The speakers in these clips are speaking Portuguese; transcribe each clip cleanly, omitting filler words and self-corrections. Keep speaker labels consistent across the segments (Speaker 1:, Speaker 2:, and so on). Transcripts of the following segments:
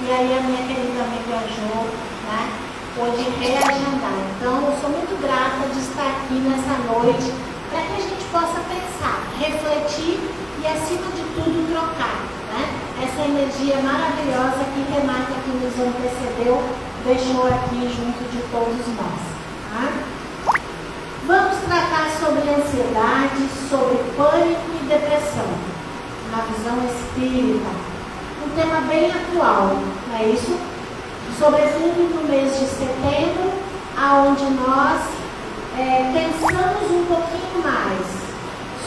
Speaker 1: E aí a minha querida amiga Jo, né, pôde reagendar. Então, eu sou muito grata de estar aqui nessa noite para que a gente possa pensar, refletir e, acima de tudo, trocar, né? Essa energia maravilhosa que Renata, que nos antecedeu, deixou aqui junto de todos nós. Tá? Vamos tratar sobre ansiedade, sobre pânico e depressão, na visão espírita. Um tema bem atual, não é isso? Sobretudo no mês de setembro, aonde nós pensamos um pouquinho mais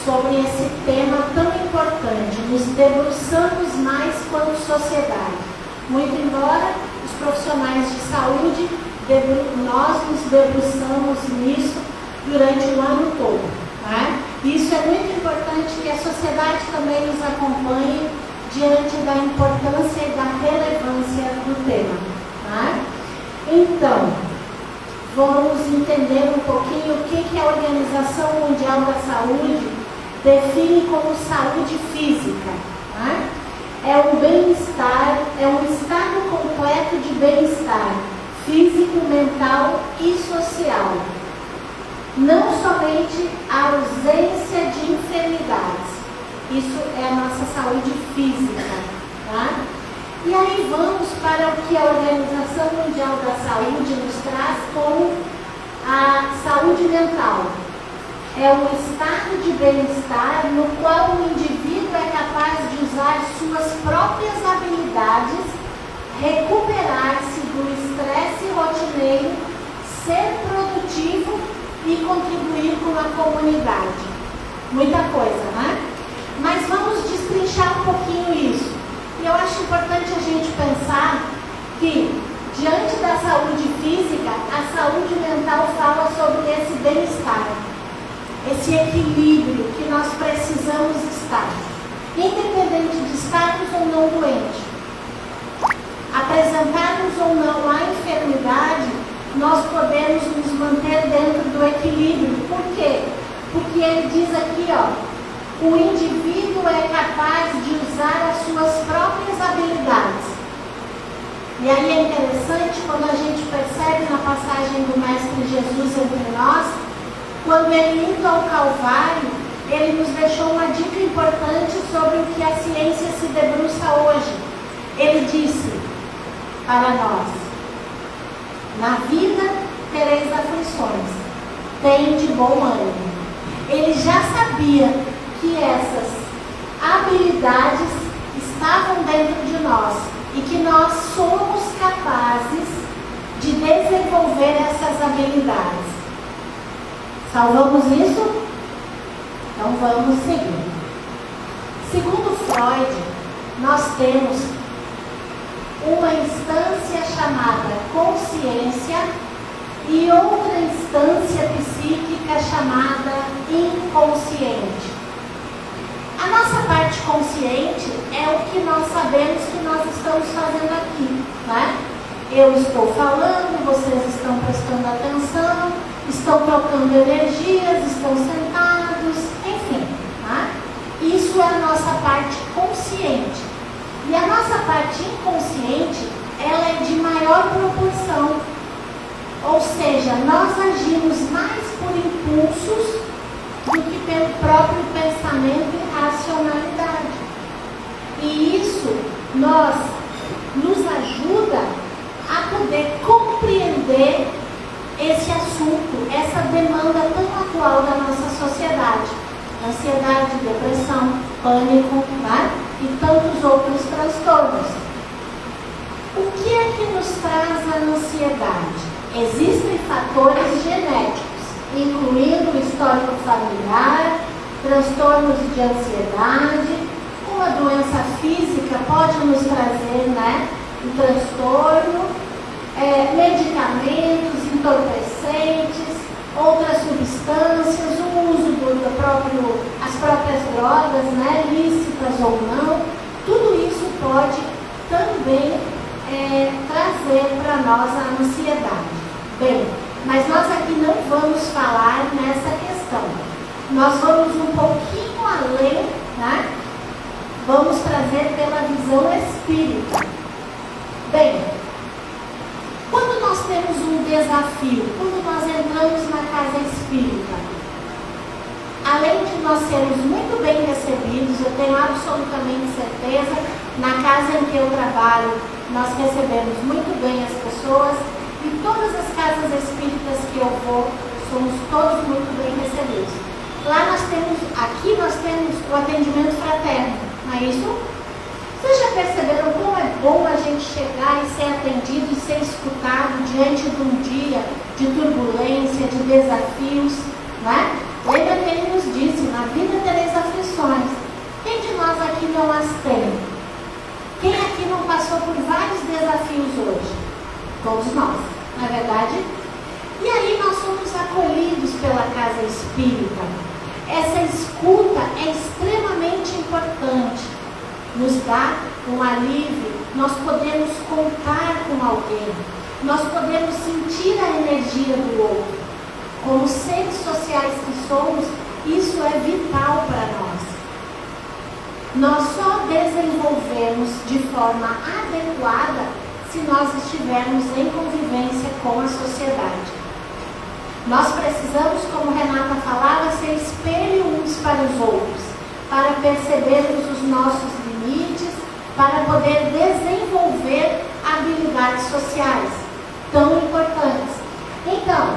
Speaker 1: sobre esse tema tão importante, nos debruçamos mais quanto sociedade. Muito embora os profissionais de saúde, nós nos debruçamos nisso durante o ano todo. Tá? Isso é muito importante que a sociedade também nos acompanhe diante da importância e da relevância do tema. Tá? Então, vamos entender um pouquinho o que a Organização Mundial da Saúde define como saúde física. Tá? É um bem-estar, é um estado completo de bem-estar físico, mental e social. Não somente a ausência de enfermidades. Isso é a nossa saúde física. Tá? E aí vamos para o que a Organização Mundial da Saúde nos traz como a saúde mental. É um estado de bem-estar no qual o indivíduo é capaz de usar suas próprias habilidades, recuperar-se do estresse rotineiro, ser produtivo e contribuir com a comunidade. Muita coisa, né? Mas vamos destrinchar um pouquinho isso. E eu acho importante a gente pensar que, diante da saúde física, a saúde mental fala sobre esse bem-estar, esse equilíbrio que nós precisamos estar, independente de estarmos ou não doentes, apresentarmos ou não a enfermidade, nós podemos nos manter dentro do equilíbrio. Por quê? Porque ele diz aqui, ó, o indivíduo é capaz de usar as suas próprias habilidades. E aí é interessante quando a gente percebe na passagem do Mestre Jesus entre nós, quando ele indo ao Calvário, ele nos deixou uma dica importante sobre o que a ciência se debruça hoje. Ele disse para nós: na vida tereis aflições, tende bom ânimo. Ele já sabia que essas habilidades estavam dentro de nós e que nós somos capazes de desenvolver essas habilidades. Salvamos isso? Então vamos seguir. Segundo Freud, nós temos uma instância chamada consciência e outra instância psíquica chamada inconsciente. A nossa parte consciente é o que nós sabemos que nós estamos fazendo aqui, né? Eu estou falando, vocês estão prestando atenção, estão trocando energias, estão sentados, enfim, tá? Isso é a nossa parte consciente. E a nossa parte inconsciente, ela é de maior proporção. Ou seja, nós agimos mais por impulsos do que pelo próprio pensamento e racionalidade. E isso nos ajuda a poder compreender esse assunto, essa demanda tão atual da nossa sociedade. Ansiedade, depressão, pânico, né? E tantos outros transtornos. O que é que nos traz a ansiedade? Existem fatores genéticos, incluindo o histórico familiar, transtornos de ansiedade. Uma doença física pode nos trazer, né, um transtorno, medicamentos entorpecentes, outras substâncias, o uso as próprias drogas, né, lícitas ou não. Tudo isso pode também trazer para nós a ansiedade. Bem, mas nós aqui não vamos falar nessa questão. Nós vamos um pouquinho além, né? Vamos trazer pela visão espírita. Bem, quando nós temos um desafio, quando nós entramos na casa espírita, além de nós sermos muito bem recebidos, eu tenho absolutamente certeza, na casa em que eu trabalho, nós recebemos muito bem as pessoas, e todas as casas espíritas que eu vou, somos todos muito bem recebidos. Lá aqui nós temos o atendimento fraterno, não é isso? Vocês já perceberam como é bom a gente chegar e ser atendido e ser escutado diante de um dia de turbulência, de desafios, não é? Lembra que ele nos disse, na vida tereis aflições. Quem de nós aqui não as tem? Quem aqui não passou por vários desafios hoje? Todos nós, não é verdade? E aí nós somos acolhidos pela casa espírita. Essa escuta é extremamente importante. Nos dá um alívio, nós podemos contar com alguém, nós podemos sentir a energia do outro. Como seres sociais que somos, isso é vital para nós. Nós só desenvolvemos de forma adequada se nós estivermos em convivência com a sociedade. Nós precisamos, como Renata falava, ser espelho uns para os outros, para percebermos os nossos limites, para poder desenvolver habilidades sociais tão importantes. Então,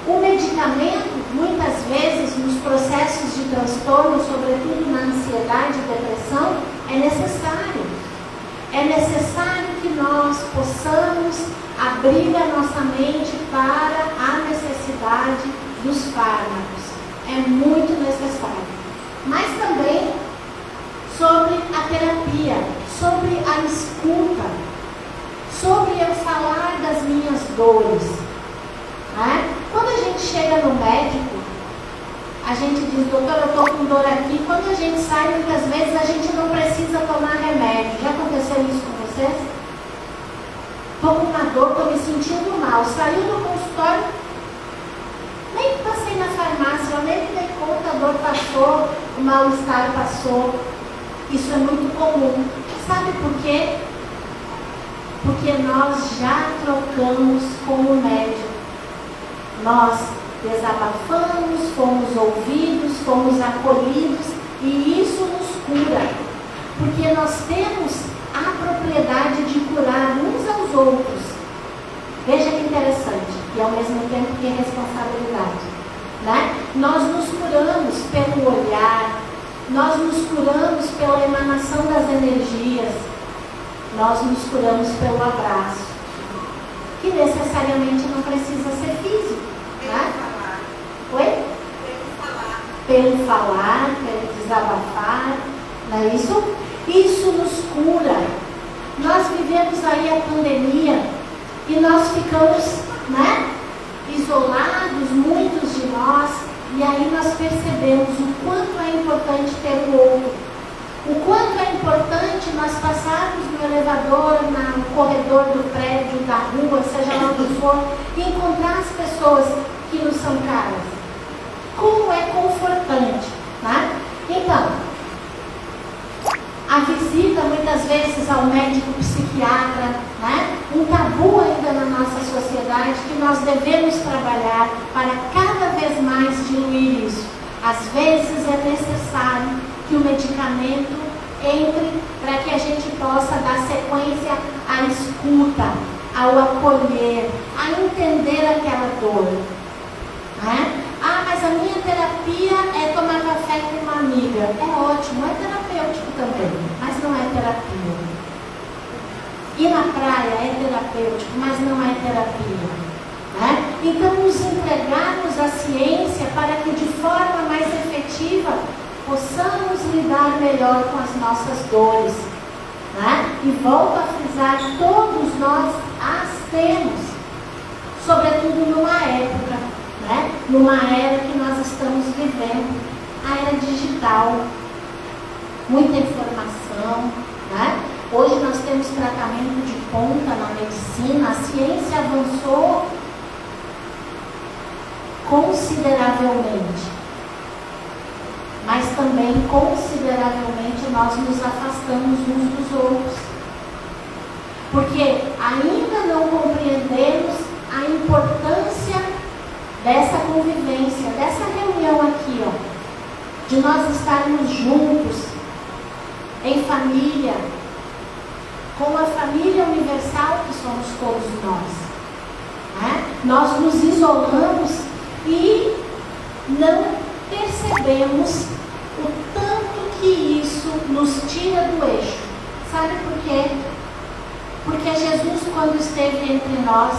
Speaker 1: o medicamento, muitas vezes, nos processos de transtorno, sobretudo na ansiedade e depressão, é necessário. É necessário que nós possamos abrir a nossa mente para a necessidade dos fármacos. É muito necessário. Mas também sobre a terapia, sobre a escuta, sobre eu falar das minhas dores. Quando a gente chega no médico, a gente diz, doutor, eu estou com dor aqui. Quando a gente sai, muitas vezes a gente não precisa tomar remédio. Já aconteceu isso com vocês? Estou com uma dor, estou me sentindo mal. Saiu do consultório, nem passei na farmácia, eu nem me dei conta, a dor passou, o mal-estar passou. Isso é muito comum. Sabe por quê? Porque nós já trocamos com o médico. Nós desabafamos, fomos ouvidos, fomos acolhidos, e isso nos cura. Porque nós temos a propriedade de curar uns aos outros. Veja que interessante, e ao mesmo tempo que responsabilidade. Né? Nós nos curamos pelo olhar, nós nos curamos pela emanação das energias, nós nos curamos pelo abraço, que necessariamente não precisa ser físico. Né? Oi? Pelo falar, pelo desabafar, não é isso? Isso nos cura. Nós vivemos aí a pandemia e nós ficamos, né, isolados, muitos de nós, e aí nós percebemos o quanto é importante ter o outro, o quanto é importante nós passarmos no elevador, no corredor do prédio, da rua, seja lá onde for, e encontrar as pessoas que nos são caras. Como é confortante, né? Então, a visita muitas vezes ao médico psiquiatra, né? Um tabu ainda na nossa sociedade que nós devemos trabalhar para cada vez mais diluir isso. Às vezes é necessário que o medicamento entre para que a gente possa dar sequência à escuta, ao acolher, a entender aquela dor. Né? Ah, mas a minha terapia é tomar café com uma amiga. É ótimo, é terapêutico também, mas não é terapia. Ir na praia é terapêutico, mas não é terapia. Né? Então, nos entregarmos à ciência para que de forma mais efetiva possamos lidar melhor com as nossas dores. Né? E volto a frisar, todos nós as temos, sobretudo numa época, né? Numa era que nós estamos vivendo, a era digital, muita informação, né? Hoje nós temos tratamento de ponta na medicina, a ciência avançou consideravelmente, mas também consideravelmente nós nos afastamos uns dos outros. porque ainda não compreendemos a importância dessa convivência, dessa reunião aqui, ó, de nós estarmos juntos, em família, com a família universal que somos todos nós. Né? Nós nos isolamos e não percebemos o tanto que isso nos tira do eixo. Sabe por quê? Porque Jesus, quando esteve entre nós,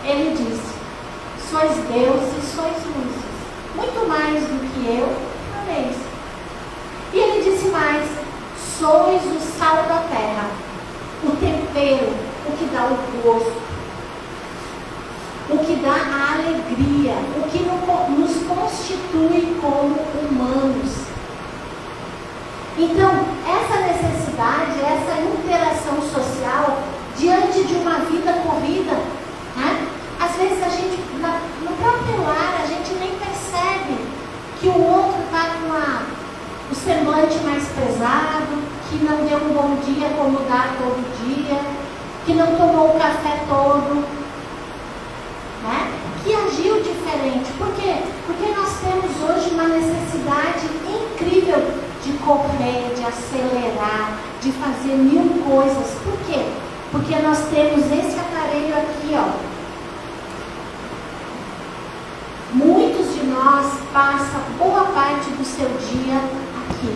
Speaker 1: ele disse: sois Deus e sois luzes, muito mais do que eu fareis. E ele disse mais: sois o sal da terra, o tempero, o que dá o gosto, o que dá a alegria, o que nos constitui como humanos. Então, essa necessidade, essa interação social, diante de uma vida corrida, né? Às vezes a gente, no próprio lar, a gente nem percebe que o outro está com o semblante mais pesado, que não deu um bom dia como dá todo dia, que não tomou o café todo, né? Que agiu diferente. Por quê? Porque nós temos hoje uma necessidade incrível de correr, de acelerar, de fazer mil coisas. Por quê? Porque nós temos esse aparelho aqui, ó. Muitos de nós passam boa parte do seu dia aqui.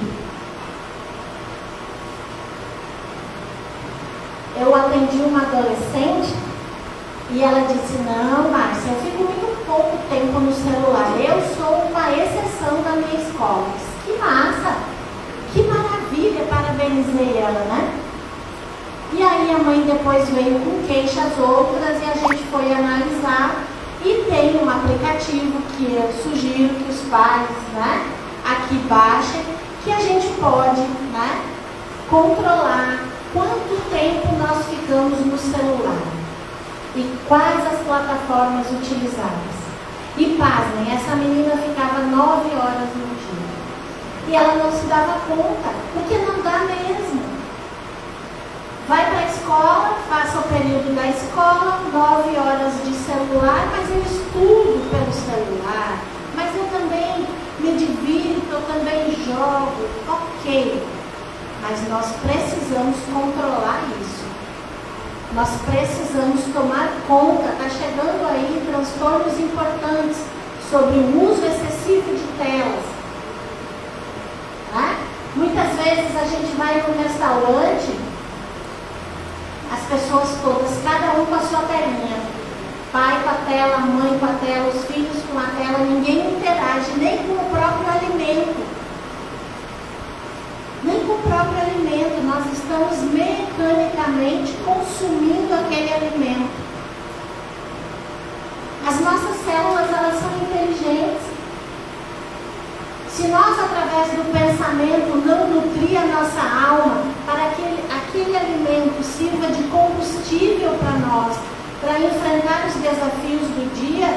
Speaker 1: Eu atendi uma adolescente e ela disse: não, Márcia, eu fico muito pouco tempo no celular. Eu sou uma exceção da minha escola. Que massa! Que maravilha! Parabenizei ela, né? E aí a mãe depois veio com queixas outras e a gente foi analisar. E tem um aplicativo que eu sugiro que os pais, né, aqui baixem, que a gente pode, né, controlar quanto tempo nós ficamos no celular e quais as plataformas utilizadas. E pasmem, essa menina ficava 9 horas no dia. E ela não se dava conta, porque não dá mesmo. Vai para a escola, faça o período da escola, 9 horas de celular, mas eu estudo pelo celular, mas eu também me divirto, eu também jogo, ok. Mas nós precisamos controlar isso. Nós precisamos tomar conta, está chegando aí transtornos importantes sobre o uso excessivo de telas. Né? Muitas vezes a gente vai num restaurante, as pessoas todas, cada um com a sua telinha. Pai com a tela, mãe com a tela, os filhos com a tela, ninguém interage, nem com o próprio alimento. Nem com o próprio alimento, nós estamos mecanicamente consumindo aquele alimento. As nossas células, elas são inteligentes. Se nós, através do pensamento, não nutrir a nossa alma para que aquele alimento sirva de combustível para nós, para enfrentar os desafios do dia,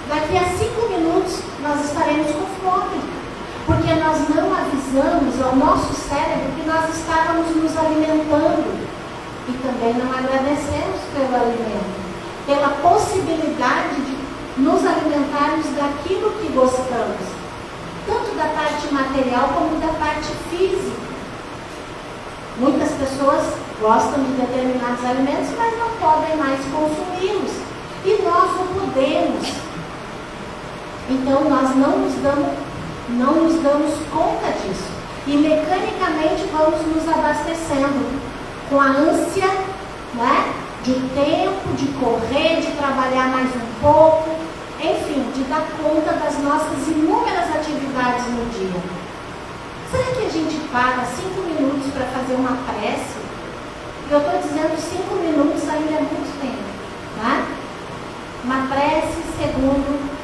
Speaker 1: daqui a 5 minutos nós estaremos com fome. Porque nós não avisamos ao nosso cérebro que nós estávamos nos alimentando. E também não agradecemos pelo alimento, pela possibilidade de nos alimentarmos daquilo que gostamos, tanto da parte material como da parte física. Muitas pessoas gostam de determinados alimentos, mas não podem mais consumi-los. E nós o podemos. Então nós não nos damos conta disso. E mecanicamente vamos nos abastecendo com a ânsia, né, de tempo, de correr, de trabalhar mais um pouco, enfim, de dar conta das nossas inúmeras atividades no dia. Será que a gente para 5 minutos para fazer uma prece? Eu estou dizendo 5 minutos ainda é muito tempo, né? Uma prece, segundo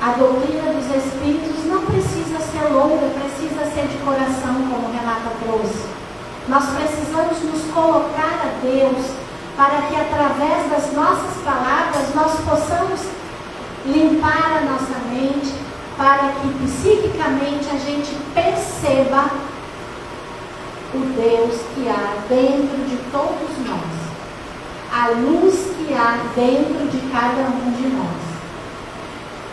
Speaker 1: a doutrina dos Espíritos, não precisa ser longa, precisa ser de coração, como Renata trouxe. Nós precisamos nos colocar a Deus para que, através das nossas palavras, nós possamos limpar a nossa mente, para que psiquicamente a gente perceba o Deus que há dentro de todos nós, a luz que há dentro de cada um de nós.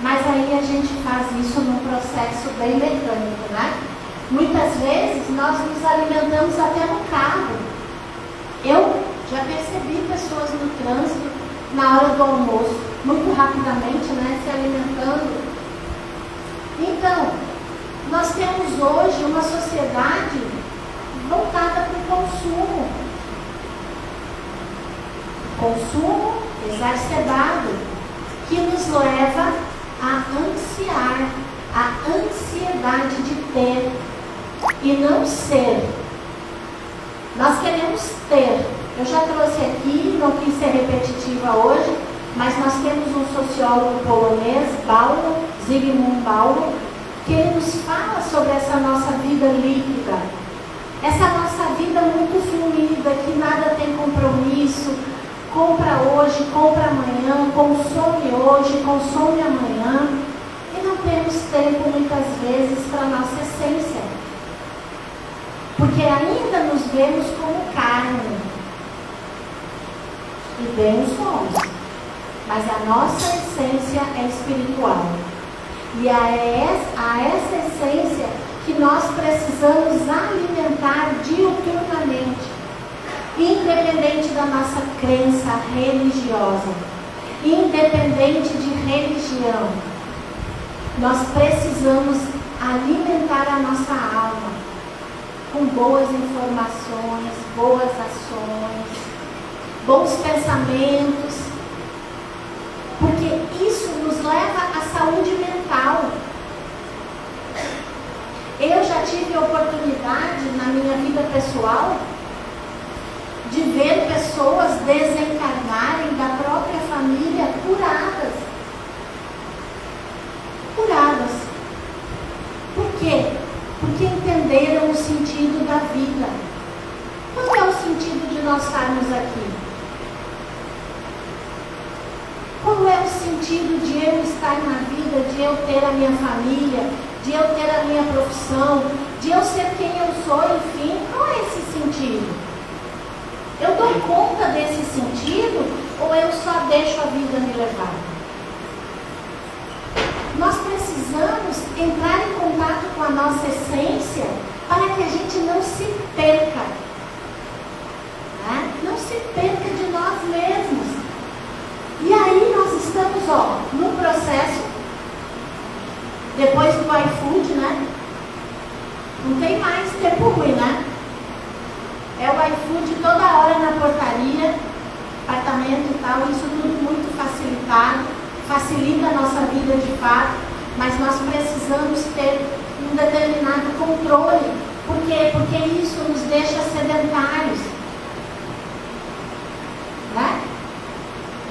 Speaker 1: Mas aí a gente faz isso num processo bem mecânico, né? Muitas vezes nós nos alimentamos até no carro. Eu já percebi pessoas no trânsito, na hora do almoço, muito rapidamente, né, se alimentando. Então, nós temos hoje uma sociedade voltada para o consumo. Consumo exacerbado, que nos leva a ansiar, a ansiedade de ter e não ser. Nós queremos ter. Eu já trouxe aqui, não quis ser repetitiva hoje, mas nós temos um sociólogo polonês, Zygmunt Bauman, que ele nos fala sobre essa nossa vida líquida, essa nossa vida muito fluida, que nada tem compromisso, compra hoje, compra amanhã, consome hoje, consome amanhã, e não temos tempo muitas vezes para a nossa essência, porque ainda nos vemos como carne, e bem os somos, mas a nossa essência é espiritual, e a essa essência que nós precisamos alimentar diuturnamente, independente da nossa crença religiosa, independente de religião. Nós precisamos alimentar a nossa alma com boas informações, boas ações, bons pensamentos, porque isso nos leva à saúde mental. Eu já tive a oportunidade na minha vida pessoal de ver pessoas desencarnarem da própria família curadas. Curadas. Por quê? Porque entenderam o sentido da vida. Qual é o sentido de nós estarmos aqui? Qual é o sentido de eu estar na vida, de eu ter a minha família, de eu ter a minha profissão, de eu ser quem eu sou, enfim? Qual é esse sentido? Eu dou conta desse sentido ou eu só deixo a vida me levar? Nós precisamos entrar em contato com a nossa essência para que a gente não se perca. Né? Não se perca de nós mesmos. E aí nós estamos, no processo, depois do iFood, né? Não tem mais tempo ruim, né? É o iFood toda hora na portaria, apartamento e tal, isso tudo muito facilitado, facilita a nossa vida de fato, mas nós precisamos ter um determinado controle. Por quê? Porque isso nos deixa sedentários. Né?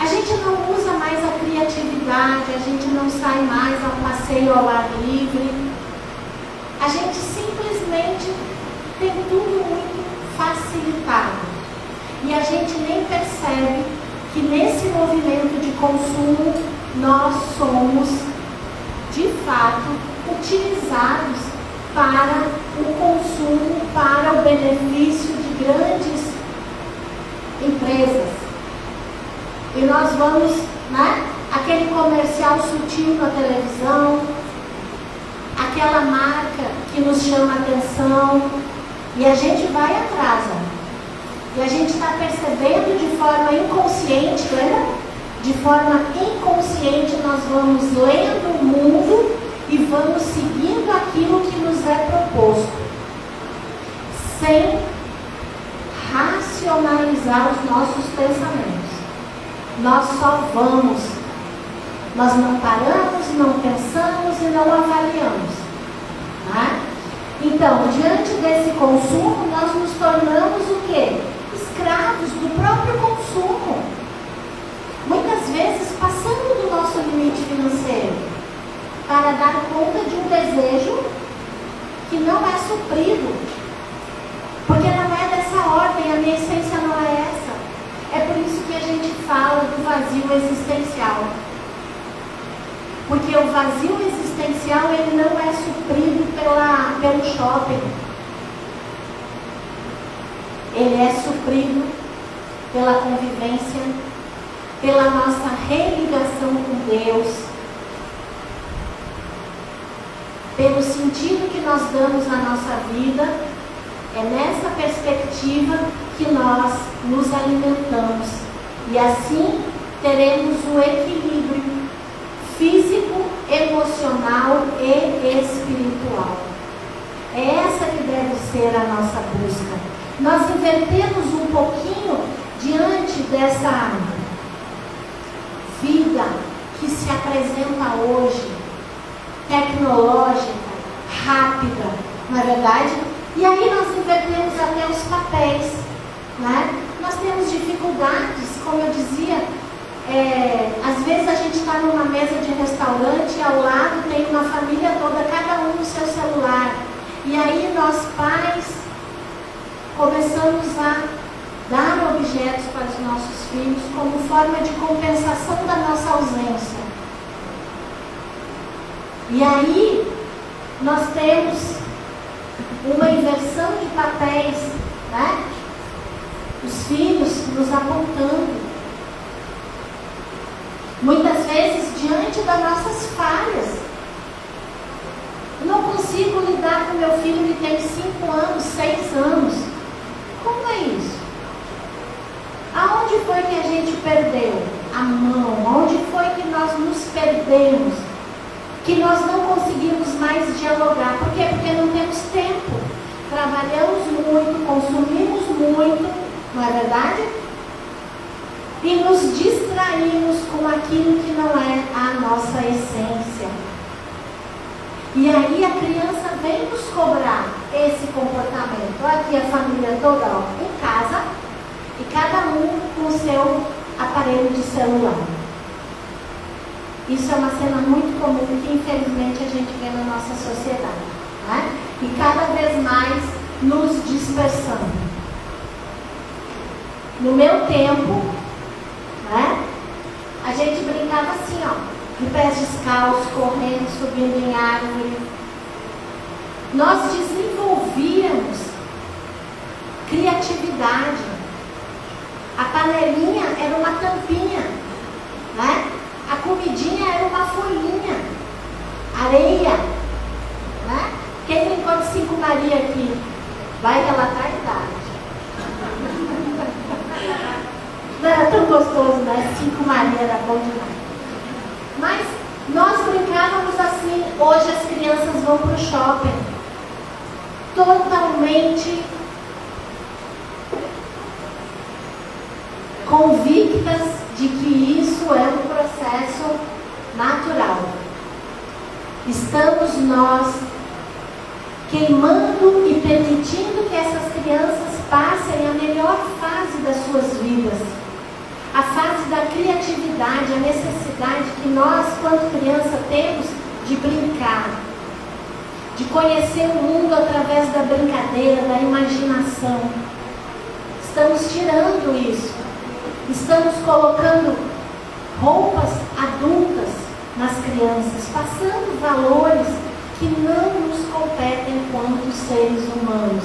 Speaker 1: A gente não usa mais a criatividade, a gente não sai mais ao passeio ao ar livre, a gente simplesmente tem tudo muito facilitado. E a gente nem percebe que nesse movimento de consumo nós somos, de fato, utilizados para o consumo, para o benefício de grandes empresas. E nós vamos, né? Aquele comercial sutil na televisão, aquela marca que nos chama a atenção, e a gente vai atrás, e a gente está percebendo de forma inconsciente, lembra? De forma inconsciente nós vamos lendo o mundo e vamos seguindo aquilo que nos é proposto, sem racionalizar os nossos pensamentos. Nós só vamos, nós não paramos, não pensamos e não avaliamos. Né? Então, diante desse consumo, nós nos tornamos o quê? Escravos do próprio consumo. Muitas vezes passando do nosso limite financeiro para dar conta de um desejo que não é suprido. Porque não é dessa ordem, a minha essência não é essa. É por isso que a gente fala do vazio existencial. Porque o vazio existencial ele não é suprido pelo shopping. ele é suprido pela convivência, pela nossa religação com Deus, pelo sentido que nós damos à nossa vida. É nessa perspectiva que nós nos alimentamos e assim teremos o equilíbrio físico, emocional e espiritual. É essa que deve ser a nossa busca. Nós invertemos um pouquinho diante dessa vida que se apresenta hoje, tecnológica, rápida, não é verdade? E aí nós invertemos até os papéis, né? Nós temos dificuldades, como eu dizia, às vezes a gente está numa mesa de restaurante e ao lado tem uma família toda, cada um no seu celular. E aí nós pais começamos a dar objetos para os nossos filhos como forma de compensação da nossa ausência. E aí nós temos uma inversão de papéis, né? Os filhos nos apontando. Muitas vezes diante das nossas falhas. Eu não consigo lidar com meu filho que tem 5 anos, 6 anos. Como é isso? Aonde foi que a gente perdeu a mão? Onde foi que nós nos perdemos? Que nós não conseguimos mais dialogar. Por quê? Porque não temos tempo. Trabalhamos muito, consumimos muito, não é verdade? E nos distraímos com aquilo que não é a nossa essência. E aí a criança vem nos cobrar esse comportamento. Aqui a família toda, ó, em casa, e cada um com o seu aparelho de celular. Isso é uma cena muito comum que infelizmente a gente vê na nossa sociedade, né? E cada vez mais nos dispersando. No meu tempo, né, a gente brincava assim, ó, de pés descalços, correndo, subindo em árvore. Nós desenvolvíamos criatividade. A panelinha era uma tampinha, né? A comidinha era uma folhinha, areia, né? Quem brincou de 5 Maria aqui? Vai relatar a idade. Não era tão gostoso, né? 5 Maria era bom demais. Mas nós brincávamos assim. Hoje as crianças vão para o shopping totalmente convictas de que isso é um processo natural. Estamos nós queimando e permitindo que essas crianças passem a melhor fase das suas vidas. A fase da criatividade, a necessidade que nós, quando criança, temos de brincar, de conhecer o mundo através da brincadeira, da imaginação. Estamos tirando isso. Estamos colocando roupas adultas nas crianças, passando valores que não nos competem enquanto seres humanos,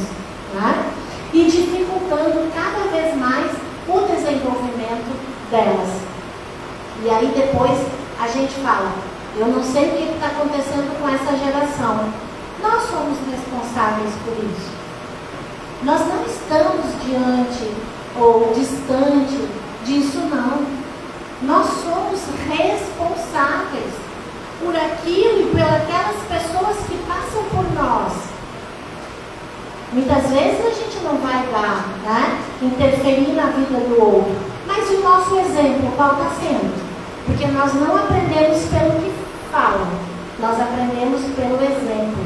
Speaker 1: né? E dificultando cada vez mais o desenvolvimento delas. E aí depois a gente fala, eu não sei o que está acontecendo com essa geração. Nós somos responsáveis por isso. Nós não estamos diante ou distante disso, não. Nós somos responsáveis por aquilo e por aquelas pessoas que passam por nós. Muitas vezes a gente não vai dar, né, interferir na vida do outro. Mas o nosso exemplo, qual está sendo? Porque nós não aprendemos pelo que falam, nós aprendemos pelo exemplo.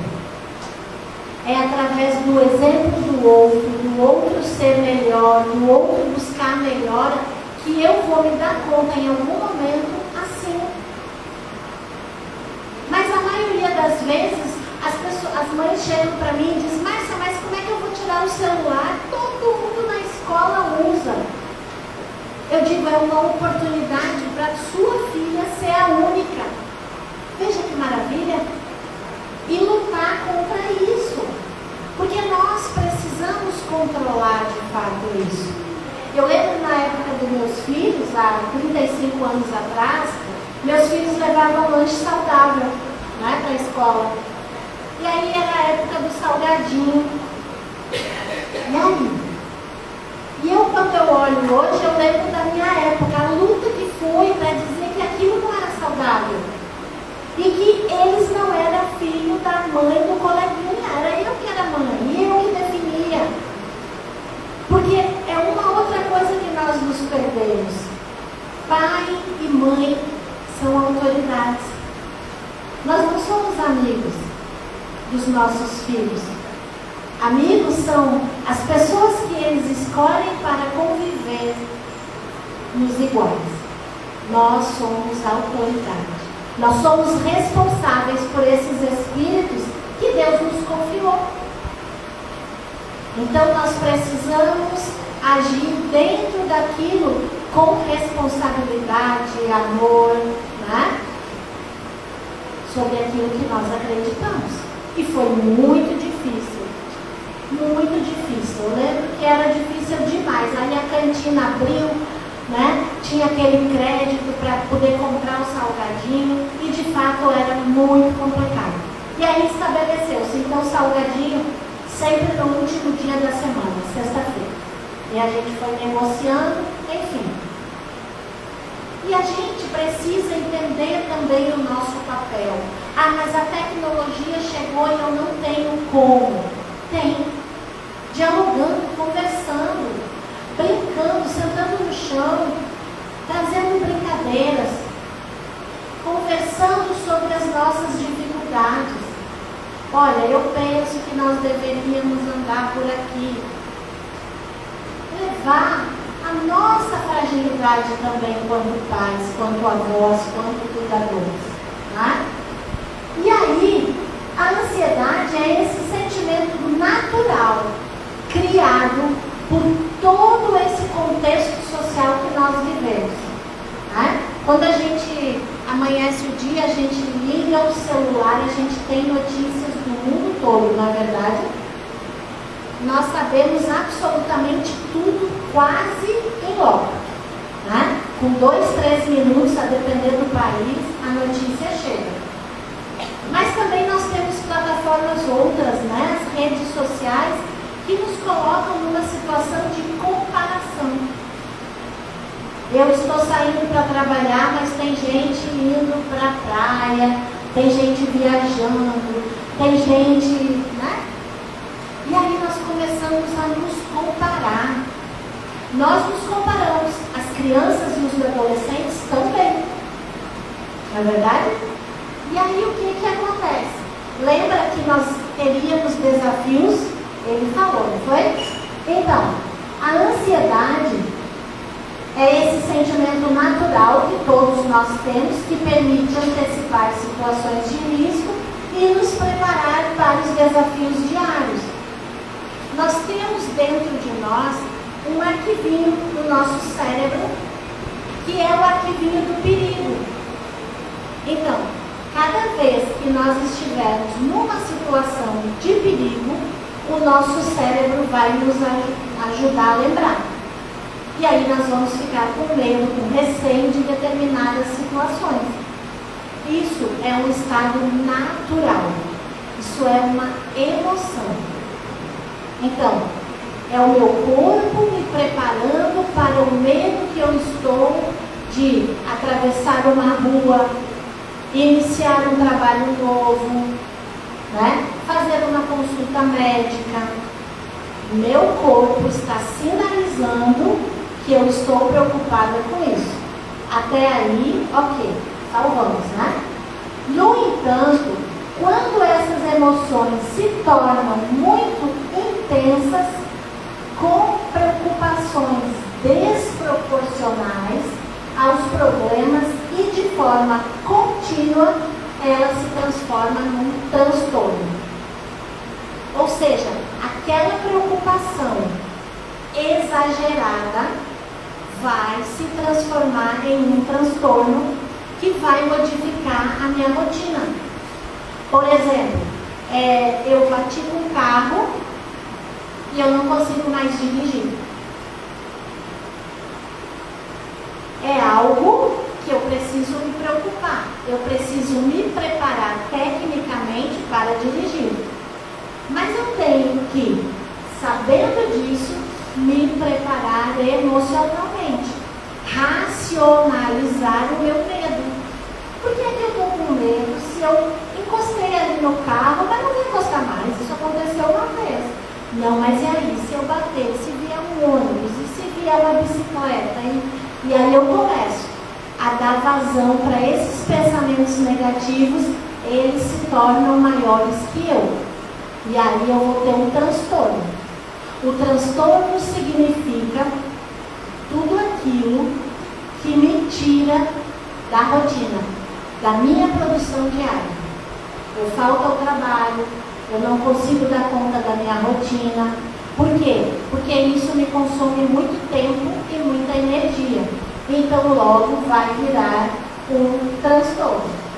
Speaker 1: É através do exemplo do outro ser melhor, do outro buscar melhora, que eu vou me dar conta em algum momento assim. Mas a maioria das vezes, as mães chegam para mim e dizem, Márcia, mas como é que eu vou tirar o celular? Todo mundo na escola usa. Eu digo, é uma oportunidade para sua filha ser a única. Veja que maravilha. E lutar contra isso. Porque nós precisamos controlar de fato isso. Eu lembro na época dos meus filhos, há 35 anos atrás, meus filhos levavam lanche saudável, né, para a escola. E aí era a época do salgadinho. E aí? E eu, quando eu olho hoje, eu lembro da minha época, a luta que foi para dizer que aquilo não era saudável. E que eles não eram filho da mãe do coleguinha, era eu que era mãe, e eu que definia. Porque é uma outra coisa que nós nos perdemos. Pai e mãe são autoridades. Nós não somos amigos dos nossos filhos. Amigos são as pessoas que eles escolhem para conviver nos iguais. Nós somos autoridade. Nós somos responsáveis por esses espíritos que Deus nos confiou. Então nós precisamos agir dentro daquilo com responsabilidade, amor, né? Sobre aquilo que nós acreditamos. E foi muito difícil. Muito difícil. Eu lembro que era difícil demais. Aí a cantina abriu, né? Tinha aquele crédito para poder comprar o salgadinho e de fato era muito complicado. E aí estabeleceu-se, então, o salgadinho sempre no último dia da semana, sexta-feira. E a gente foi negociando, enfim. E a gente precisa entender também o nosso papel. Ah, mas a tecnologia chegou e eu não tenho como. Tem. Dialogando, conversando, brincando, sentando no chão, trazendo brincadeiras, conversando sobre as nossas dificuldades. Olha, eu penso que nós deveríamos andar por aqui. Levar a nossa fragilidade também quanto pais, quanto avós, quanto cuidadores. Né? E aí, a ansiedade é esse sentimento natural, criado por todo esse contexto social que nós vivemos. Né? Quando a gente amanhece o dia, a gente liga o celular e a gente tem notícias do mundo todo, na verdade. Nós sabemos absolutamente tudo, quase em loco. Né? Com 2, 3 minutos, a depender do país, a notícia chega. Mas também nós temos plataformas outras, né? As redes sociais, que nos colocam numa situação de comparação. Eu estou saindo para trabalhar, mas tem gente indo para a praia, tem gente viajando, tem gente, né? E aí nós começamos a nos comparar. Nós nos comparamos, as crianças e os adolescentes também. Não é verdade? E aí o que acontece? Lembra que nós teríamos desafios? Ele falou, não foi? Então, a ansiedade é esse sentimento natural que todos nós temos, que permite antecipar situações de risco e nos preparar para os desafios diários. Nós temos dentro de nós um arquivinho no nosso cérebro, que é o arquivinho do perigo. Então, cada vez que nós estivermos numa situação de perigo, o nosso cérebro vai nos ajudar a lembrar. E aí nós vamos ficar com medo, com receio de determinadas situações. Isso é um estado natural. Isso é uma emoção. Então, é o meu corpo me preparando para o medo que eu estou de atravessar uma rua, iniciar um trabalho novo, né? Fazer uma consulta médica. Meu corpo está sinalizando que eu estou preocupada com isso. Até aí, ok, salvamos, né? No entanto, quando essas emoções se tornam muito intensas, com preocupações desproporcionais aos problemas e de forma contínua, ela se transforma num transtorno. Ou seja, aquela preocupação exagerada vai se transformar em um transtorno que vai modificar a minha rotina. Por exemplo, eu bati com um carro e eu não consigo mais dirigir. É algo que eu preciso me preocupar. Eu preciso me preparar tecnicamente para dirigir. Mas eu tenho que, sabendo disso, me preparar emocionalmente, racionalizar o meu medo. Por que é que eu estou com medo se eu encostei ali no carro, mas não vou encostar mais? Isso aconteceu uma vez. Não, mas e aí? Se eu bater, se vier um ônibus, e se vier uma bicicleta? E aí eu começo a dar vazão para esses pensamentos negativos, eles se tornam maiores que eu. E aí eu vou ter um transtorno. O transtorno significa tudo aquilo que me tira da rotina, da minha produção diária. Eu falto ao trabalho, eu não consigo dar conta da minha rotina. Por quê? Porque isso me consome muito tempo e muita energia. Então logo vai virar um transtorno.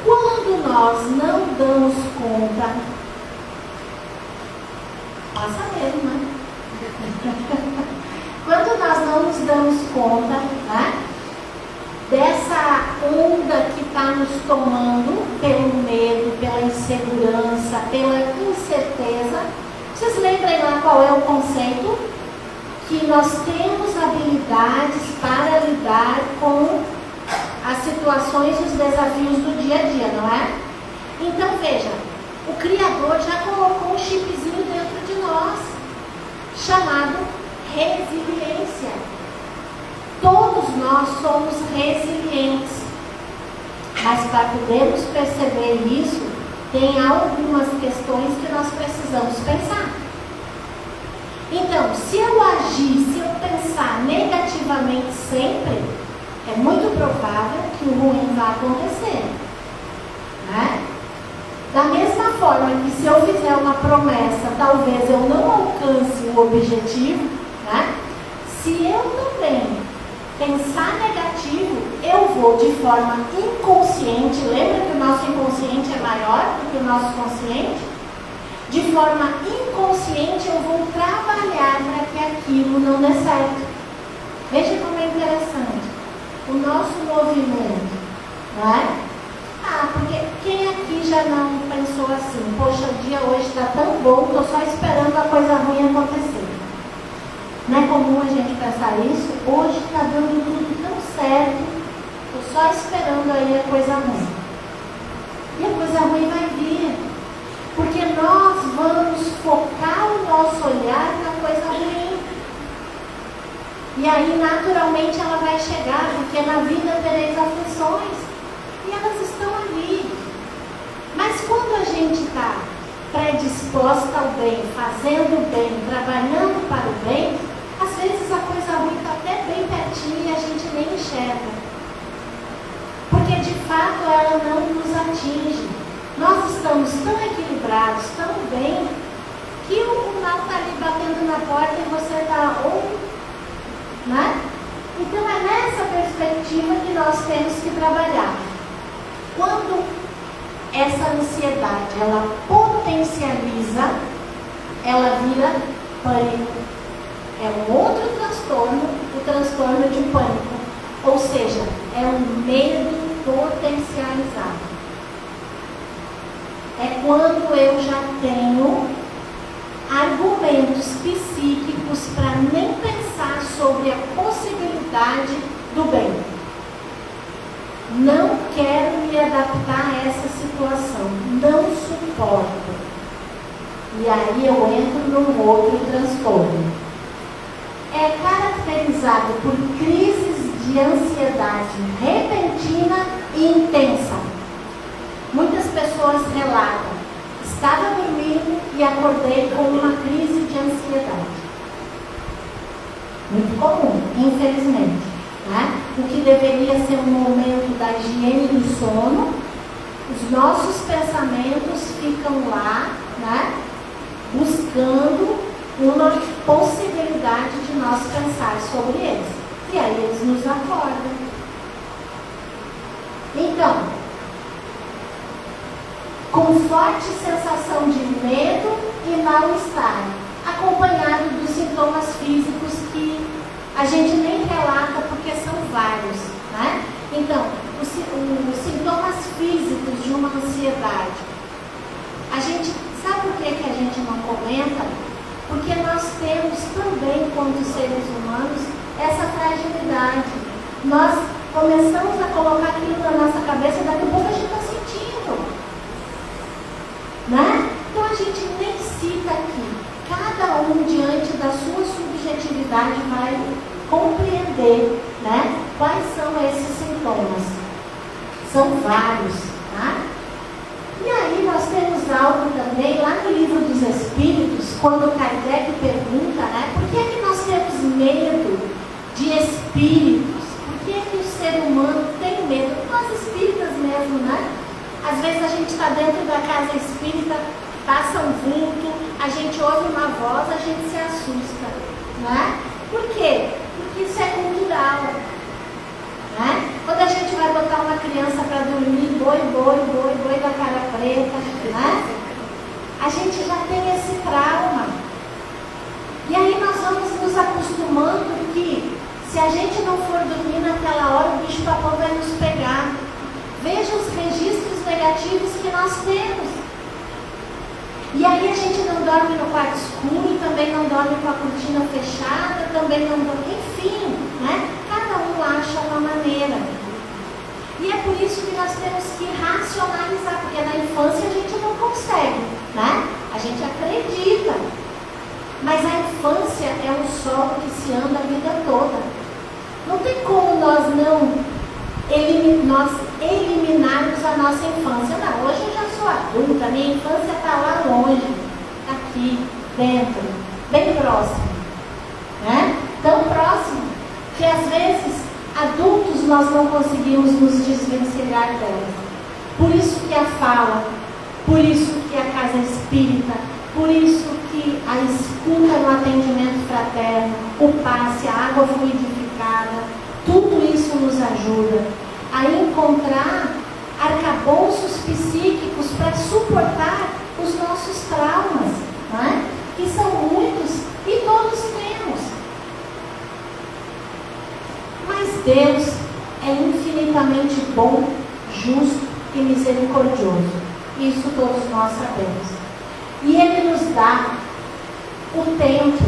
Speaker 1: Quando nós não damos conta, passa mesmo, né? Quando nós não nos damos conta, né, dessa onda que está nos tomando pelo medo, pela insegurança, pela incerteza, vocês lembrem lá qual é o conceito? Que nós temos habilidades para lidar com as situações e os desafios do dia a dia, não é? Então veja, o Criador já colocou um chipzinho dentro de nós, chamado resiliência. Todos nós somos resilientes, mas para podermos perceber isso, tem algumas questões que nós precisamos pensar. Então, se eu agir, se eu pensar negativamente sempre, é muito provável que o ruim vá acontecer, né? Da mesma forma que se eu fizer uma promessa, talvez eu não alcance o objetivo, né? Se eu também pensar negativo, eu vou de forma inconsciente, lembra que o nosso inconsciente é maior do que o nosso consciente? De forma inconsciente eu vou trabalhar para que aquilo não dê certo. Veja como é interessante o nosso movimento, não é? Porque quem aqui já não pensou assim, poxa, o dia hoje está tão bom, estou só esperando a coisa ruim acontecer. Não é comum a gente pensar isso? Hoje está dando tudo tão certo, estou só esperando aí a coisa ruim. E a coisa ruim vai vir, porque nós vamos focar o nosso olhar na coisa ruim. E aí naturalmente ela vai chegar, porque na vida tereis aflições. E elas estão ali. Mas quando a gente está predisposta ao bem, fazendo o bem, trabalhando para o bem, às vezes a coisa ruim está até bem pertinho e a gente nem enxerga. Porque de fato ela não nos atinge. Nós estamos tão equilibrados, tão bem, que o mal está ali batendo na porta e você está né? Então é nessa perspectiva que nós temos que trabalhar. Quando essa ansiedade, ela potencializa, ela vira pânico. É um outro transtorno, o transtorno de pânico. Ou seja, é um medo potencializado. É quando eu já tenho argumentos psíquicos para nem pensar sobre a possibilidade do bem. Não quero me adaptar a essa situação, não suporto. E aí eu entro num outro transtorno. É caracterizado por crises de ansiedade repentina e intensa. Muitas pessoas relatam: estava dormindo e acordei com uma crise de ansiedade. Muito comum, infelizmente. Né? O que deveria ser um momento da higiene do sono, os nossos pensamentos ficam lá, né? Buscando uma possibilidade de nós pensar sobre eles. E aí eles nos acordam. Então, com forte sensação de medo e mal-estar, acompanhado dos sintomas físicos que a gente nem relata porque são vários, né? Então, os sintomas físicos de uma ansiedade, a gente sabe por que a gente não comenta? Porque nós temos também, como seres humanos, essa fragilidade. Nós começamos a colocar aquilo na nossa cabeça, daqui a pouco a gente está sentindo, né? Então a gente nem cita aqui. Cada um, diante da sua subjetividade, vai compreender, né, quais são esses sintomas. São vários, tá? E aí nós temos algo também, lá no Livro dos Espíritos, quando Kardec pergunta, né, por que é que nós temos medo de espíritos? Por que é que o ser humano tem medo? Nós espíritas mesmo, né? Às vezes a gente está dentro da casa espírita, passa um vulto, a gente ouve uma voz, a gente se assusta, né? Por quê? Porque isso é cultural, né? Quando a gente vai botar uma criança para dormir, boi da cara preta, né? A gente já tem esse trauma. E aí nós vamos nos acostumando que se a gente não for dormir naquela hora, o bicho-papão vai nos pegar. Veja os registros negativos que nós temos. E aí a gente não dorme no quarto escuro, também não dorme com a cortina fechada, também não dorme, enfim, né? Cada um acha uma maneira. E é por isso que nós temos que racionalizar, porque na infância a gente não consegue, né? A gente acredita. Mas a infância é um solo que se anda a vida toda. Não tem como nós eliminarmos a nossa infância. Não, hoje eu já sou adulta, minha infância está lá longe, aqui, dentro, bem próximo, né? Tão próximo que às vezes adultos nós não conseguimos nos desvencilhar dela. Por isso que a fala, por isso que a casa espírita, por isso que a escuta no atendimento fraterno, o passe, a água fluidificada, tudo isso nos ajuda a encontrar arcabouços psíquicos para suportar os nossos traumas, né? Que são muitos e todos temos. Mas Deus é infinitamente bom, justo e misericordioso. Isso todos nós sabemos. E Ele nos dá o tempo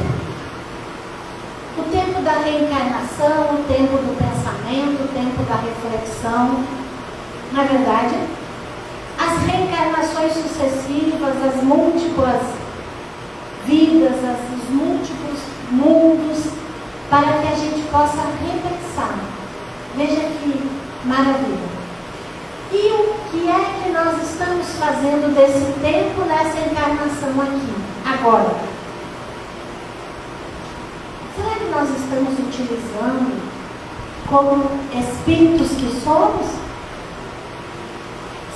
Speaker 1: da reencarnação, o tempo do pensamento, o tempo da reflexão. Na verdade, as reencarnações sucessivas, as múltiplas vidas, os múltiplos mundos, para que a gente possa repensar. Veja que maravilha. E o que é que nós estamos fazendo desse tempo nessa encarnação aqui, agora? Será que nós estamos utilizando como espíritos que somos?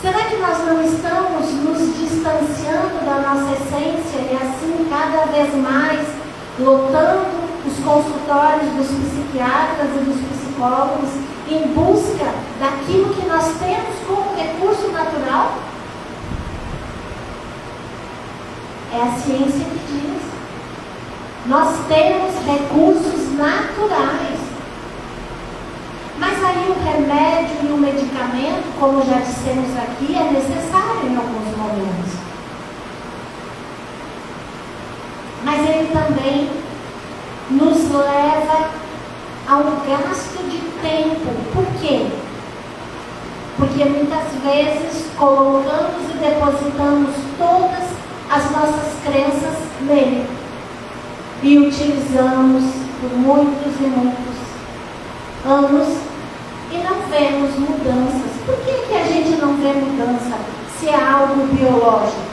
Speaker 1: Será que nós não estamos nos distanciando da nossa essência e assim cada vez mais lotando os consultórios dos psiquiatras e dos psicólogos em busca daquilo que nós temos como recurso natural? É a ciência que diz. Nós temos recursos naturais. Mas aí o remédio e o medicamento, como já dissemos aqui, é necessário em alguns momentos. Mas ele também nos leva a um gasto de tempo. Por quê? Porque muitas vezes colocamos e depositamos todas as nossas crenças nele. E utilizamos por muitos e muitos anos e não vemos mudanças. Por que a gente não vê mudança se é algo biológico?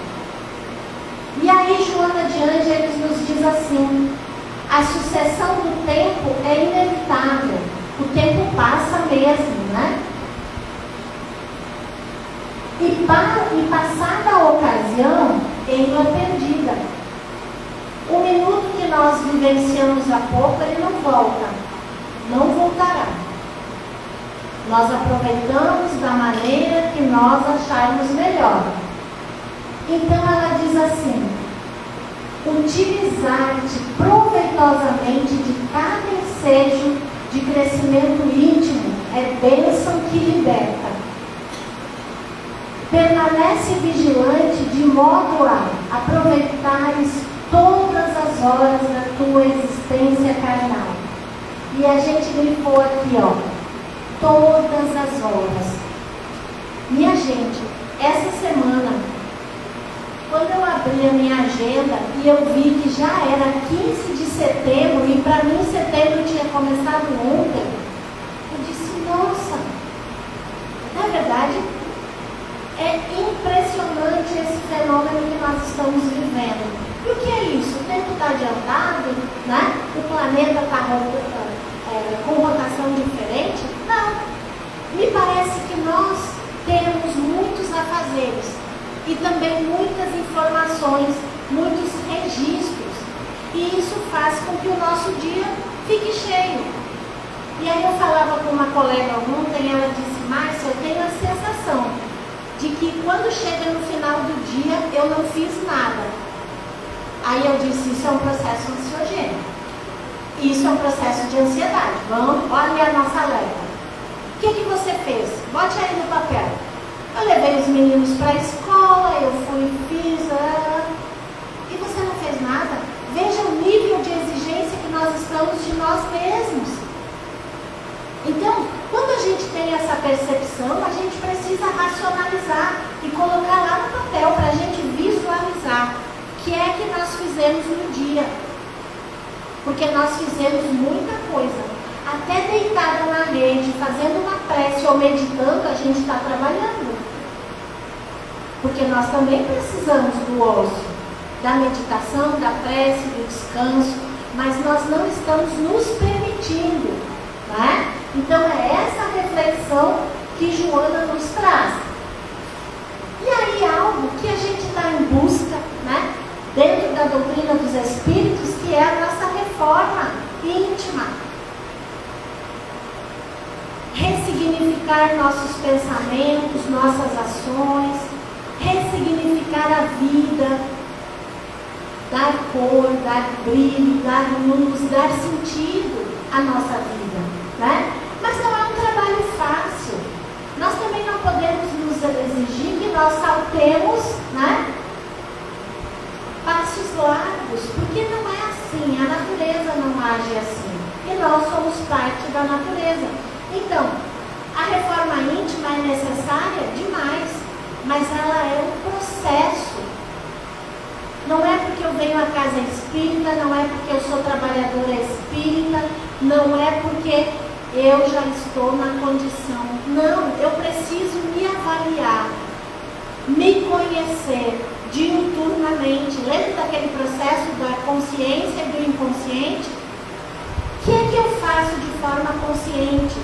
Speaker 1: E aí Joana de Ângeles nos diz assim: a sucessão do tempo é inevitável. O tempo passa mesmo, né? E passada a ocasião, ele é perdida. O minuto que nós vivenciamos há pouco, ele não volta. Não voltará. Nós aproveitamos da maneira que nós acharmos melhor. Então ela diz assim: utilizar-te proveitosamente de cada ensejo de crescimento íntimo é bênção que liberta. Permanece vigilante de modo a aproveitares todas as horas da tua existência carnal. E a gente grifou aqui, ó, todas as horas. Minha gente, essa semana, quando eu abri a minha agenda e eu vi que já era 15 de setembro, e para mim setembro tinha começado ontem, eu disse, nossa, na verdade, é impressionante esse fenômeno que nós estamos vivendo. E o que é isso? O tempo está adiantado, né? O planeta está com rotação diferente? Não. Me parece que nós temos muitos afazeres e também muitas informações, muitos registros. E isso faz com que o nosso dia fique cheio. E aí eu falava com uma colega ontem, ela disse, Márcia, eu tenho a sensação de que quando chega no final do dia, eu não fiz nada. Aí eu disse, isso é um processo ansiogênico. Isso é um processo de ansiedade. Vamos, olha a nossa alerta. O que você fez? Bote aí no papel. Eu levei os meninos para a escola, eu fui, fiz, e você não fez nada. Veja o nível de exigência que nós estamos de nós mesmos. Então, quando a gente tem essa percepção, a gente precisa racionalizar e colocar lá no papel para a gente visualizar o que é que nós fizemos no dia. Porque nós fizemos muita coisa. Até deitada na rede, fazendo uma prece ou meditando, a gente está trabalhando. Porque nós também precisamos do ócio, da meditação, da prece, do descanso, mas nós não estamos nos permitindo, né? Então é essa reflexão que Joana nos traz. E aí algo que a gente está em busca, né? Dentro da doutrina dos Espíritos, que é a nossa reforma íntima. Ressignificar nossos pensamentos, nossas ações, ressignificar a vida, dar cor, dar brilho, dar luz, dar sentido à nossa vida, né? Mas não é um trabalho fácil. Nós também não podemos nos exigir que nós saltemos, né, passos largos, porque não é assim, a natureza não age assim, e nós somos parte da natureza. Então, a reforma íntima é necessária demais, mas ela é um processo. Não é porque eu venho à casa espírita, não é porque eu sou trabalhadora espírita, não é porque eu já estou na condição. Não, eu preciso me avaliar, me conhecer diuturnamente. Lembra daquele processo da consciência e do inconsciente? O que é que eu faço de forma consciente?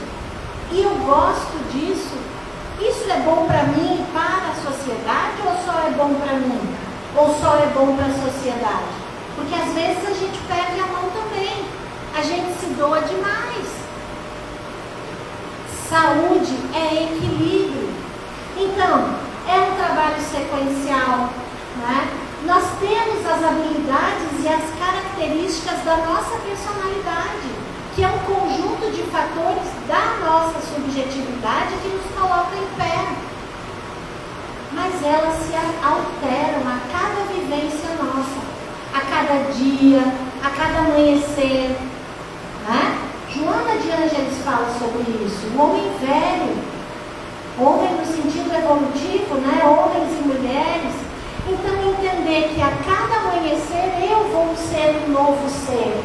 Speaker 1: E eu gosto disso? Isso é bom para mim e para a sociedade, ou só é bom para mim? Ou só é bom para a sociedade? Porque às vezes a gente perde a mão também. A gente se doa demais. Saúde é equilíbrio. Então, é um trabalho sequencial, né? Nós temos as habilidades e as características da nossa personalidade, que é um conjunto de fatores da nossa subjetividade que nos coloca em pé. Mas elas se alteram a cada vivência nossa, a cada dia, a cada amanhecer, né? Joana de Ângeles fala sobre isso. O homem velho, homem no sentido evolutivo, né? Homens e mulheres. Então entender que a cada amanhecer eu vou ser um novo ser.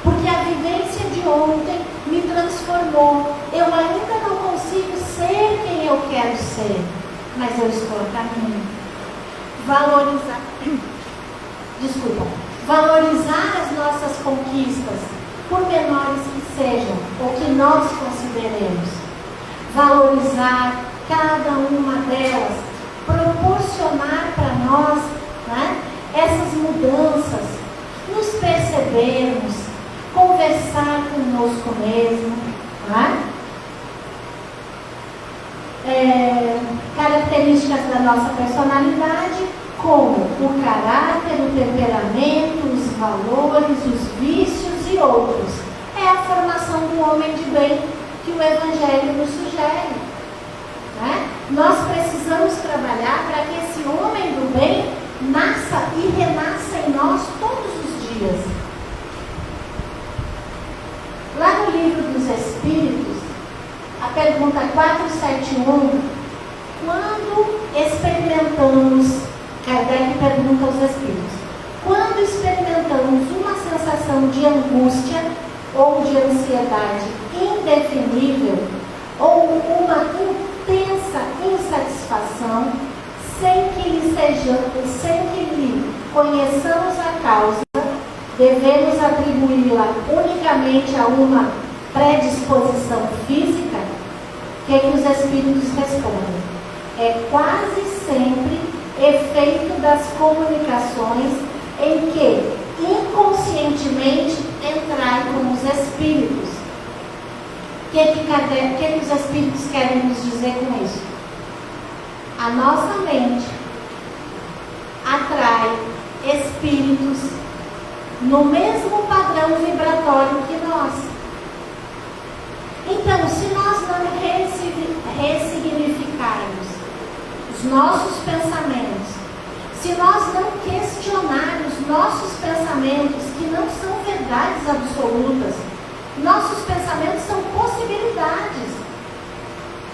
Speaker 1: Porque a vivência de ontem me transformou. Eu ainda não consigo ser quem eu quero ser, mas eu estou a caminho. Valorizar as nossas conquistas, por menores que sejam, ou que nós consideremos. Valorizar cada uma delas, proporcionar para nós, né, essas mudanças, nos percebermos, conversar conosco mesmo, né? Características da nossa personalidade, como o caráter, o temperamento, os valores, os vícios e outros. É a formação do homem de bem que o Evangelho nos sugere. Né? Nós precisamos trabalhar para que esse homem do bem nasça e renasça em nós todos os dias. Lá no Livro dos Espíritos, a pergunta 471, quando experimentamos, Kardec pergunta aos Espíritos, quando experimentamos uma sensação de angústia ou de ansiedade indefinível, ou uma intensa insatisfação, sem que lhe conheçamos a causa, devemos atribuí-la unicamente a uma predisposição física? O que os Espíritos respondem? É quase sempre efeito das comunicações em que inconscientemente entrai com os Espíritos. O que os Espíritos querem nos dizer com isso? A nossa mente atrai espíritos no mesmo padrão vibratório que nós. Então, se nós não ressignificarmos os nossos pensamentos, se nós não questionarmos nossos pensamentos, que não são verdades absolutas, nossos pensamentos são possibilidades.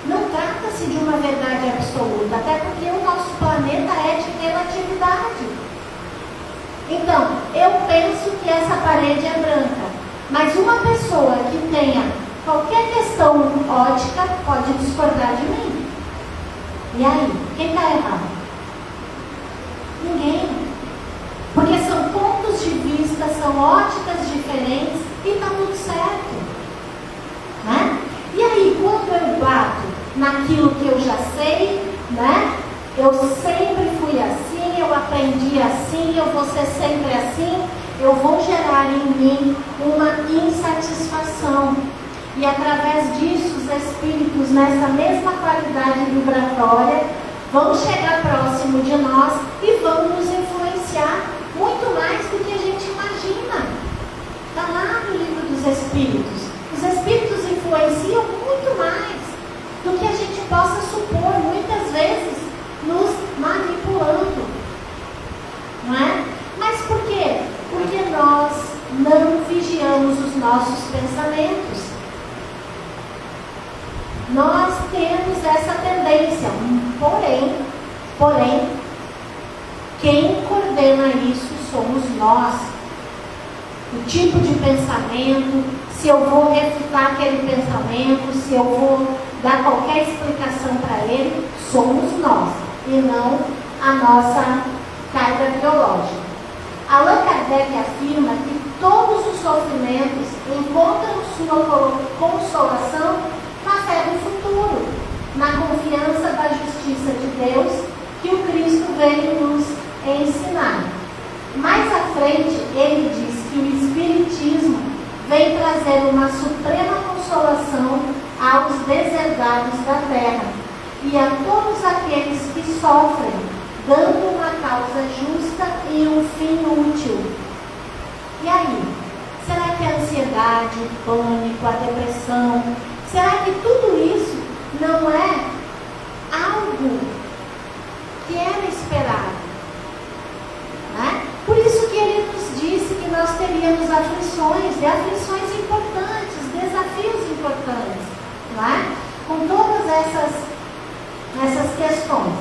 Speaker 1: Não trata-se de uma verdade absoluta, até porque o nosso planeta é de relatividade. Então, eu penso que essa parede é branca, mas uma pessoa que tenha qualquer questão ótica pode discordar de mim. E aí, quem está errado? Ninguém. Porque são pontos de vista, são óticas diferentes e está tudo certo. Né? E aí, quando eu bato naquilo que eu já sei, né? Eu sempre fui assim, eu aprendi assim, eu vou ser sempre assim, eu vou gerar em mim uma insatisfação. E através disso, os espíritos, nessa mesma qualidade vibratória, vão chegar próximo de nós e vão nos influenciar muito mais do que a gente imagina. Está lá no Livro dos Espíritos. Os espíritos influenciam muito mais do que a gente possa supor, muitas vezes nos manipulando. Não é? Mas por quê? Porque nós não vigiamos os nossos pensamentos. Nós temos essa tendência, porém, quem coordena isso somos nós. O tipo de pensamento, se eu vou refutar aquele pensamento, se eu vou dar qualquer explicação para ele, somos nós, e não a nossa carga biológica. Allan Kardec afirma que todos os sofrimentos encontram sua consolação na fé do futuro, na confiança da justiça de Deus que o Cristo veio nos ensinar. Mais à frente, ele diz que o Espiritismo vem trazer uma suprema consolação aos deserdados da terra e a todos aqueles que sofrem, dando uma causa justa e um fim útil. E aí? Será que a ansiedade, o pânico, a depressão, será que tudo isso não é algo que era esperado? Né? Por isso que ele nos disse que nós teríamos aflições, e aflições importantes, desafios importantes, não é? Com todas essas questões.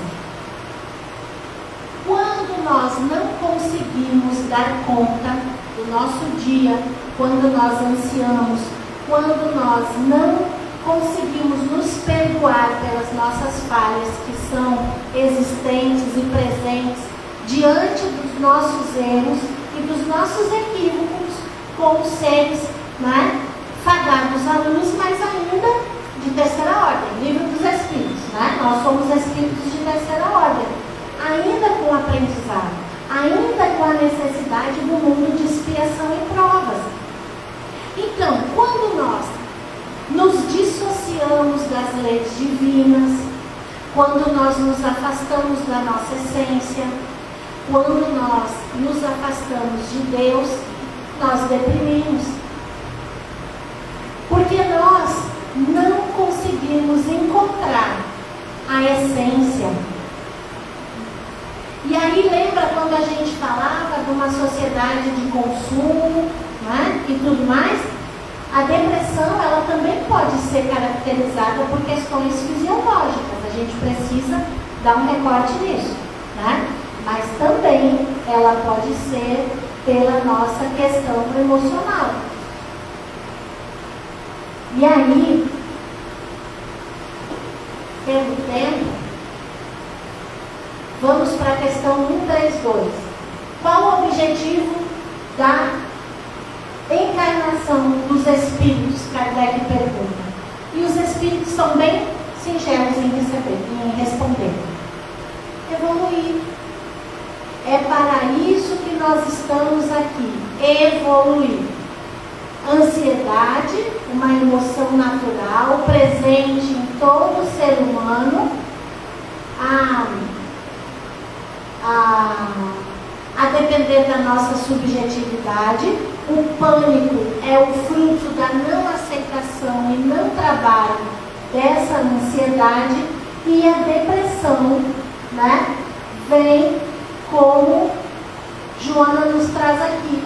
Speaker 1: Quando nós não conseguimos dar conta do nosso dia, quando nós ansiamos, quando nós não conseguimos nos perdoar pelas nossas falhas que são existentes e presentes diante dos nossos erros e dos nossos equívocos como seres, né, fadados à luz, mas ainda de terceira ordem, Livro dos Espíritos, né? Nós somos espíritos de terceira ordem, ainda com aprendizado, ainda com a necessidade do mundo de expiação e provas. Então, quando nós nos dissociamos das leis divinas, quando nós nos afastamos da nossa essência, quando nós nos afastamos de Deus, nós deprimimos. Porque nós não conseguimos encontrar a essência. E aí lembra quando a gente falava de uma sociedade de consumo, né, e tudo mais? A depressão, ela também pode ser caracterizada por questões fisiológicas. A gente precisa dar um recorte nisso, né? Mas também ela pode ser pela nossa questão emocional. E aí, pelo tempo, vamos para a questão 132. Qual o objetivo da encarnação dos espíritos? Kardec pergunta. E os espíritos são bem singelos em responder. Evoluir. É para isso que nós estamos aqui. Evoluir. Ansiedade, uma emoção natural, presente em todo ser humano. A depender da nossa subjetividade. O pânico é o fruto da não aceitação e não trabalho dessa ansiedade. E a depressão, né, vem como Joana nos traz aqui.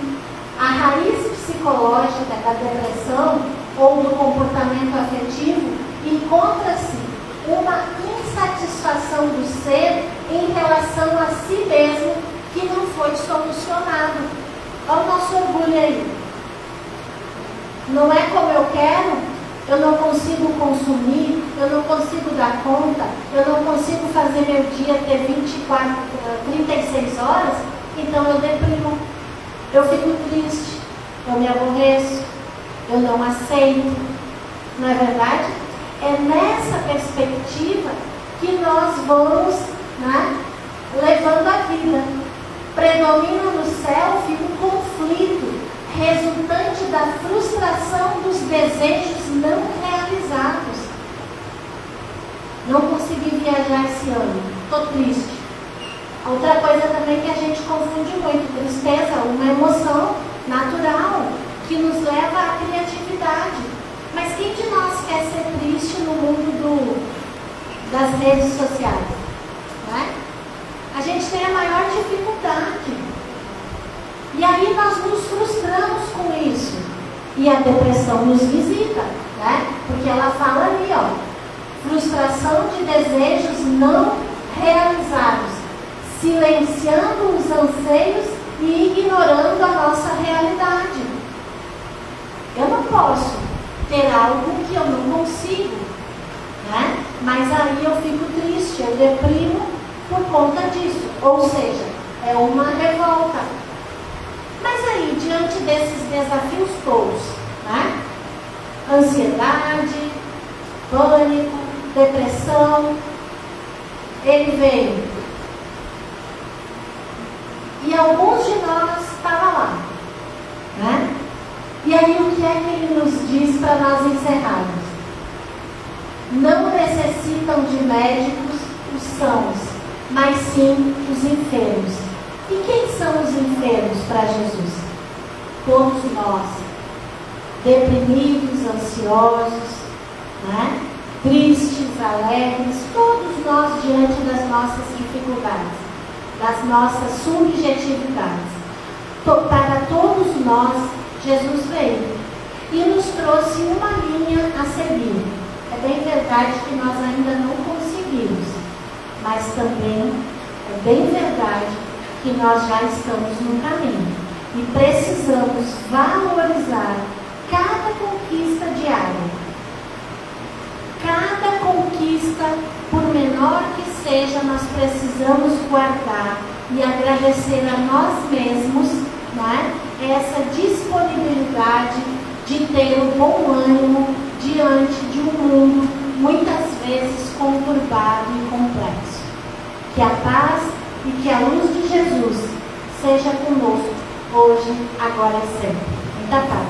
Speaker 1: A raiz psicológica da depressão ou do comportamento afetivo encontra-se uma insatisfação do ser em relação a si mesmo que não foi solucionado. Olha o nosso orgulho aí. Não é como eu quero, eu não consigo consumir, eu não consigo dar conta, eu não consigo fazer meu dia ter 36 horas, então eu deprimo, eu fico triste, eu me aborreço, eu não aceito. Não é verdade? É nessa perspectiva que nós vamos, né, levando a vida. Predomina no self um conflito resultante da frustração dos desejos não realizados. Não consegui viajar esse ano, estou triste. Outra coisa também que a gente confunde muito, tristeza, uma emoção natural que nos leva à criatividade. Mas quem de nós quer ser triste no mundo das redes sociais? Não é? A gente tem a maior dificuldade. E aí nós nos frustramos com isso. E a depressão nos visita, né? Porque ela fala ali, ó, frustração de desejos não realizados, silenciando os anseios e ignorando a nossa realidade. Eu não posso ter algo que eu não consigo, né? Mas aí eu fico triste, eu deprimo por conta disso. Ou seja, é uma revolta. Mas aí, diante desses desafios todos, né? Ansiedade, pânico, depressão, ele veio. E alguns de nós estavam lá, né? E aí o que é que ele nos diz para nós encerrarmos? Não necessitam de médicos os sãos, mas sim os enfermos. E quem são os enfermos para Jesus? Todos nós, deprimidos, ansiosos, né? Tristes, alegres, todos nós diante das nossas dificuldades, das nossas subjetividades. Para todos nós, Jesus veio e nos trouxe uma linha a seguir. É bem verdade que nós ainda não conseguimos, mas também é bem verdade que nós já estamos no caminho e precisamos valorizar cada conquista diária. Cada conquista, por menor que seja, nós precisamos guardar e agradecer a nós mesmos, né, essa disponibilidade de ter o bom ânimo diante de um mundo muitas vezes conturbado e complexo. Que a paz e que a luz de Jesus seja conosco hoje, agora e sempre. Muita paz.